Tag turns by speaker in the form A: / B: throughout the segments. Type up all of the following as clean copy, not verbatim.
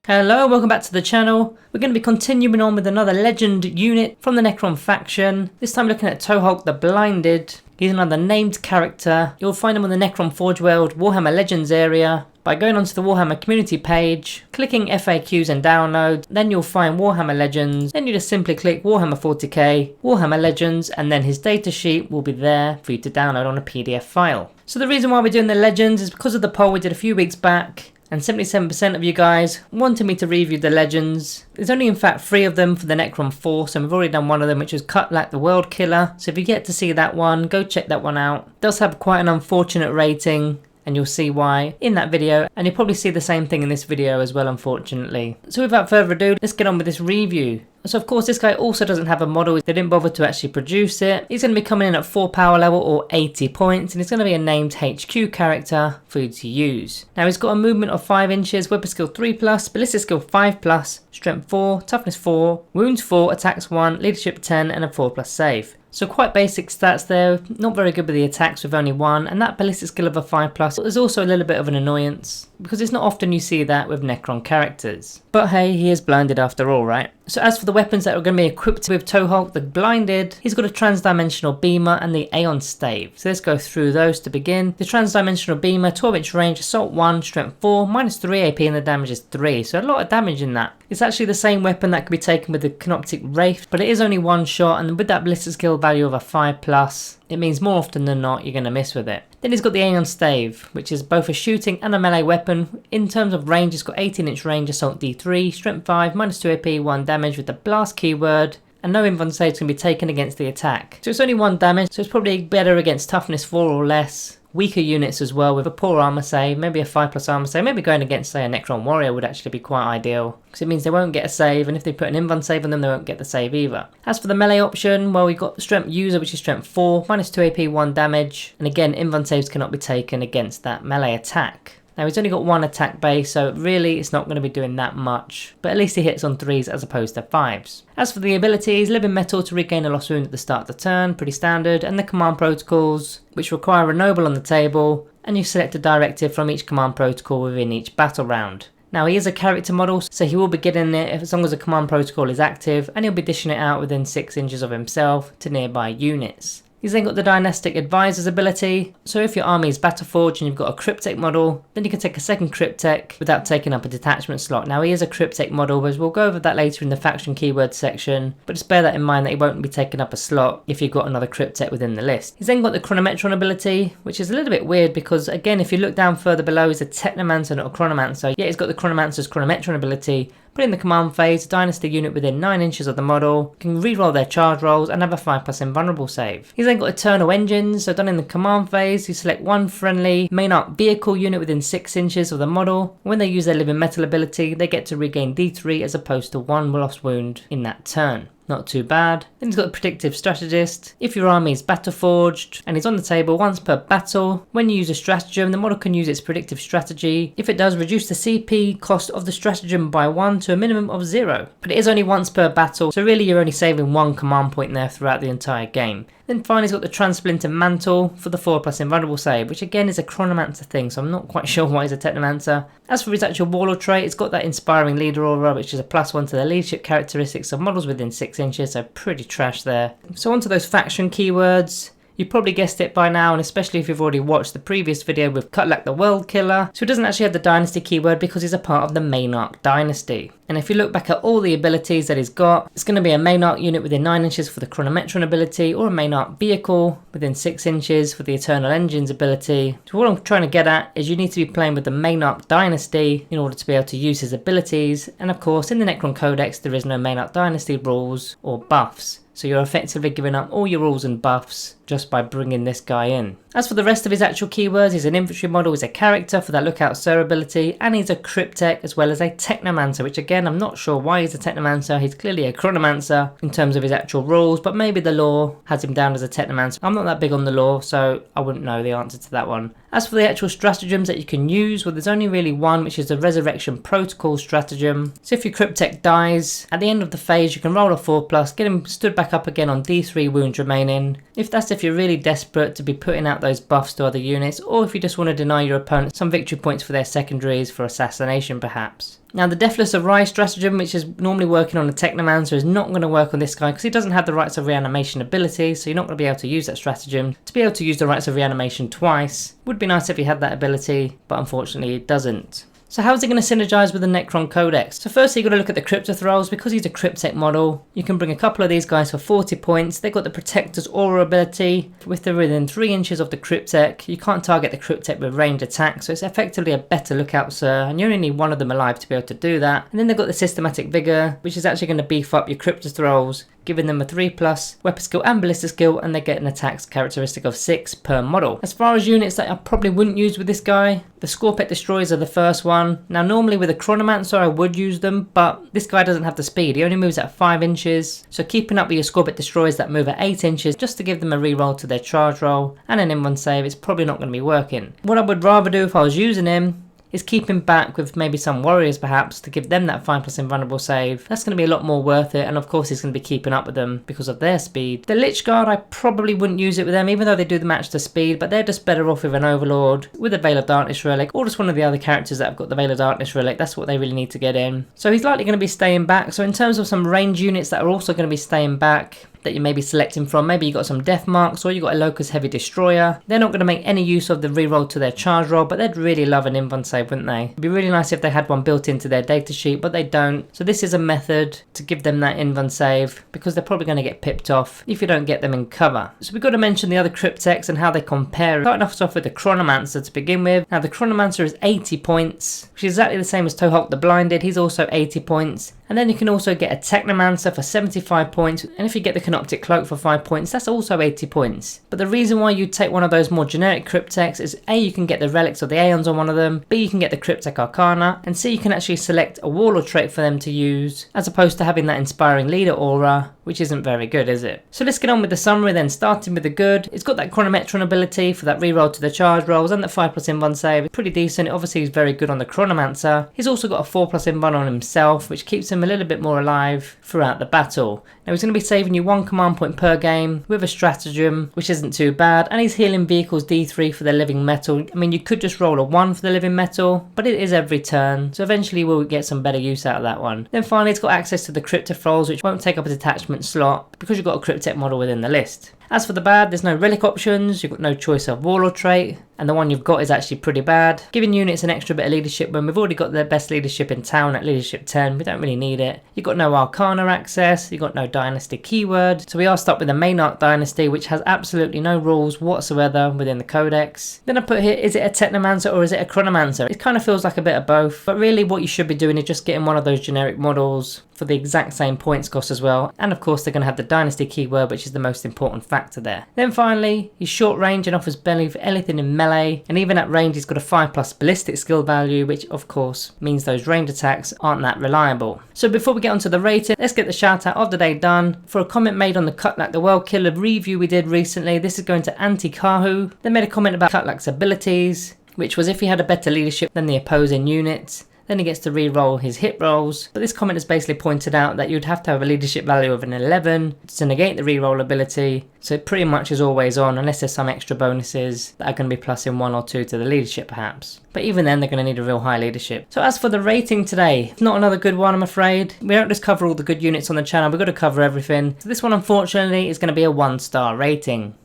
A: Hello, welcome back to the channel. We're going to be continuing on with another legend unit from the Necron faction. This time looking at Toholk the Blinded. He's another named character. You'll find him on the Necron Forge World Warhammer Legends area by going onto the Warhammer community page, clicking FAQs and download, then you'll find Warhammer Legends, then you just simply click Warhammer 40k, Warhammer Legends, and then his data sheet will be there for you to download on a PDF file. So the reason why we're doing the Legends is because of the poll we did a few weeks back, and 77% of you guys wanted me to review the Legends. There's only in fact 3 of them for the Necron Force, and we've already done one of them, which was Cut Like the World Killer. So if you get to see that one, go check that one out. It does have quite an unfortunate rating, and you'll see why in that video, and you'll probably see the same thing in this video as well, unfortunately. So without further ado, let's get on with this review. So of course this guy also doesn't have a model, they didn't bother to actually produce it. He's going to be coming in at 4 power level or 80 points, and he's going to be a named HQ character for you to use. Now he's got a movement of 5 inches, weapon skill 3+, ballistic skill 5+, strength 4, toughness 4, wounds 4, attacks 1, leadership 10 and a 4+ save. So quite basic stats there, not very good with the attacks with only 1, and that ballistic skill of a 5+ is also a little bit of an annoyance, because it's not often you see that with Necron characters. But hey, he is blinded after all, right? So as for the weapons that are going to be equipped with Toholk the Blinded, he's got a transdimensional beamer and the Aeon Stave. So let's go through those to begin. The transdimensional beamer, 12-inch range, assault 1, strength 4, -3 AP and the damage is 3. So a lot of damage in that. It's actually the same weapon that could be taken with the Canoptic Wraith, but it is only 1 shot, and with that ballistic skill value of a 5+, it means more often than not you're going to miss with it. Then he's got the Aeon Stave, which is both a shooting and a melee weapon. In terms of range, it's got 18-inch range, assault D3, strength 5, -2 AP, 1 damage with the blast keyword, and no invuln saves can be taken against the attack. So it's only 1 damage, so it's probably better against toughness 4 or less. Weaker units as well with a poor armor save, maybe a 5+ armor save, maybe going against say a Necron warrior would actually be quite ideal, because it means they won't get a save, and if they put an invuln save on them they won't get the save either. As for the melee option, well, we've got strength user, which is strength 4, -2 AP, 1 damage, and again invuln saves cannot be taken against that melee attack. Now he's only got 1 attack base, so really it's not going to be doing that much, but at least he hits on 3s as opposed to 5s. As for the abilities, Living Metal to regain a lost wound at the start of the turn, pretty standard, and the command protocols, which require a noble on the table, and you select a directive from each command protocol within each battle round. Now he is a character model, so he will be getting it as long as the command protocol is active, and he'll be dishing it out within 6 inches of himself to nearby units. He's then got the Dynastic Advisor's ability, so if your army is Battleforged and you've got a cryptek model, then you can take a second cryptek without taking up a detachment slot. Now he is a cryptek model, as we'll go over that later in the faction keywords section, but just bear that in mind that he won't be taking up a slot if you've got another cryptek within the list. He's then got the Chronometron ability, which is a little bit weird because again if you look down further below, he's a Technomancer not a Chronomancer. Yeah, he's got the Chronomancer's Chronometron ability, but in the command phase, a dynasty unit within 9 inches of the model can reroll their charge rolls and have a 5+ invulnerable save. He's then got Eternal Engines, so done in the command phase, you select 1 friendly main arc vehicle unit within 6 inches of the model. When they use their Living Metal ability, they get to regain D3 as opposed to 1 lost wound in that turn. Not too bad. Then he's got the Predictive Strategist. If your army is Battleforged and is on the table once per battle, when you use a stratagem, the model can use its predictive strategy. If it does, reduce the CP cost of the stratagem by 1 to a minimum of 0. But it is only once per battle, so really you're only saving 1 command point there throughout the entire game. Then finally he's got the Transplinter Mantle for the 4+ invulnerable save, which again is a Chronomancer thing, so I'm not quite sure why he's a Technomancer. As for his actual Warlord trait, it's got that Inspiring Leader aura, which is a +1 to the leadership characteristics of models within 6 inches, so pretty trash there. So onto those faction keywords. You probably guessed it by now, and especially if you've already watched the previous video with Cut Like the World Killer. So he doesn't actually have the Dynasty keyword because he's a part of the Maynarch Dynasty. And if you look back at all the abilities that he's got, it's going to be a Maynarch unit within 9 inches for the Chronometron ability, or a Maynarch vehicle within 6 inches for the Eternal Engines ability. So what I'm trying to get at is you need to be playing with the Maynarch Dynasty in order to be able to use his abilities. And of course in the Necron Codex there is no Maynarch Dynasty rules or buffs. So you're effectively giving up all your rules and buffs just by bringing this guy in. As for the rest of his actual keywords, he's an infantry model, he's a character for that Lookout Sir ability, and he's a cryptek as well as a Technomancer, which again I'm not sure why he's a Technomancer. He's clearly a Chronomancer in terms of his actual rules, but maybe the lore has him down as a Technomancer. I'm not that big on the lore, so I wouldn't know the answer to that one. As for the actual stratagems that you can use, well there's only really one, which is the Resurrection Protocol stratagem. So if your cryptek dies, at the end of the phase you can roll a 4+, get him stood back up again on D3 wounds remaining. If that's if you're really desperate to be putting out those buffs to other units, or if you just want to deny your opponent some victory points for their secondaries for assassination perhaps. Now the Deathless Arise stratagem, which is normally working on a Technomancer, is not going to work on this guy because he doesn't have the Rites of Reanimation ability, so you're not going to be able to use that stratagem. To be able to use the Rites of Reanimation twice would be nice if he had that ability, but unfortunately it doesn't. So how is it going to synergize with the Necron Codex? So firstly, you've got to look at the Cryptothralls. Because he's a Cryptek model, you can bring a couple of these guys for 40 points. They've got the Protector's Aura ability. If they're within 3 inches of the Cryptek, you can't target the Cryptek with ranged attack, so it's effectively a better lookout, sir, and you only need one of them alive to be able to do that. And then they've got the Systematic Vigor, which is actually going to beef up your Cryptothralls, giving them a 3+ weapon skill and ballista skill, and they get an attack characteristic of 6 per model. As far as units that I probably wouldn't use with this guy, the Scorpet Destroyers are the first one. Now normally with a Chronomancer I would use them, but this guy doesn't have the speed. He only moves at 5 inches, so keeping up with your Scorpet Destroyers that move at 8 inches just to give them a reroll to their charge roll and an in-1 save, it's probably not going to be working. What I would rather do if I was using him is keep him back with maybe some warriors perhaps to give them that 5+ invulnerable save. That's going to be a lot more worth it, and of course he's going to be keeping up with them because of their speed. The Lich Guard, I probably wouldn't use it with them, even though they do the match to speed, but they're just better off with an Overlord, with a Veil of Darkness relic, or just one of the other characters that have got the Veil of Darkness relic. That's what they really need to get in. So he's likely going to be staying back. So in terms of some range units that are also going to be staying back, that you may be selecting from, maybe you got some Death Marks or you got a Locust Heavy Destroyer. They're not going to make any use of the reroll to their charge roll, but they'd really love an invuln save, wouldn't they? It'd be really nice if they had one built into their datasheet, but they don't. So this is a method to give them that invuln save, because they're probably going to get pipped off if you don't get them in cover. So we've got to mention the other Crypteks and how they compare. Starting off with the Chronomancer to begin with. Now the Chronomancer is 80 points, which is exactly the same as Toholk the Blinded. He's also 80 points. And then you can also get a Technomancer for 75 points, and if you get the Canoptic Cloak for 5 points, that's also 80 points. But the reason why you take one of those more generic Crypteks is A, you can get the Relics of the Aeons on one of them, B, you can get the Cryptek Arcana, and C, you can actually select a Warlord trait for them to use, as opposed to having that Inspiring Leader aura, which isn't very good, is it? So let's get on with the summary then, starting with the good. It's got that Chronometron ability for that reroll to the charge rolls and the 5+ invuln save. It's pretty decent. Obviously he's very good on the Chronomancer. He's also got a 4+ invuln on himself, which keeps him a little bit more alive throughout the battle. Now he's going to be saving you 1 command point per game with a stratagem, which isn't too bad, and he's healing vehicles D3 for their living metal. I mean, you could just roll a 1 for the living metal, but it is every turn, so eventually we'll get some better use out of that one. Then finally it's got access to the Cryptothralls, which won't take up a detachment slot because you've got a Cryptek model within the list. As for the bad, there's no relic options, you've got no choice of Warlord trait, and the one you've got is actually pretty bad. Giving units an extra bit of leadership when we've already got the best leadership in town at leadership 10, we don't really need it. You've got no Arcana access, you've got no Dynasty keyword, so we are stuck with the Maynard Dynasty, which has absolutely no rules whatsoever within the Codex. Then I put here, is it a Technomancer or is it a Chronomancer? It kind of feels like a bit of both, but really what you should be doing is just getting one of those generic models for the exact same points cost as well, and of course they're going to have the Dynasty keyword, which is the most important factor there. Then finally, he's short range and offers belly for anything in melee, and even at range he's got a 5+ ballistic skill value, which of course means those ranged attacks aren't that reliable. So before we get onto the rating, let's get the shout out of the day done for a comment made on the Kutlak the World Killer review we did recently. This is going to Anti-Kahu. They made a comment about Kutlak's abilities, which was if he had a better leadership than the opposing units, then he gets to re-roll his hit rolls. But this comment has basically pointed out that you'd have to have a leadership value of an 11 to negate the re-roll ability. So it pretty much is always on, unless there's some extra bonuses that are going to be plus in 1 or 2 to the leadership perhaps. But even then they're going to need a real high leadership. So as for the rating today, not another good one I'm afraid. We don't just cover all the good units on the channel, we've got to cover everything. So this one unfortunately is going to be a 1-star rating.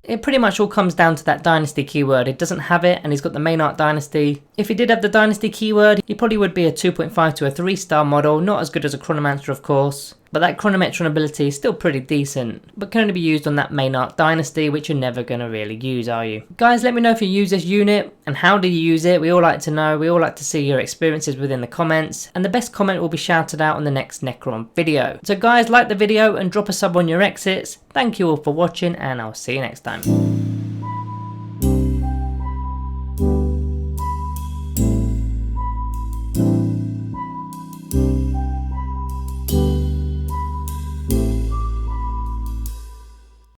A: It pretty much all comes down to that Dynasty keyword. It doesn't have it, and he's got the Maynard Dynasty. If he did have the Dynasty keyword, he probably would be a 2.5 to a 3-star model. Not as good as a Chronomancer, of course, but that Chronometron ability is still pretty decent, but can only be used on that Maynard Dynasty, which you're never going to really use, are you? Guys, let me know if you use this unit, and how do you use it? We all like to know, we all like to see your experiences within the comments, and the best comment will be shouted out on the next Necron video. So guys, like the video and drop a sub on your exits. Thank you all for watching, and I'll see you next time.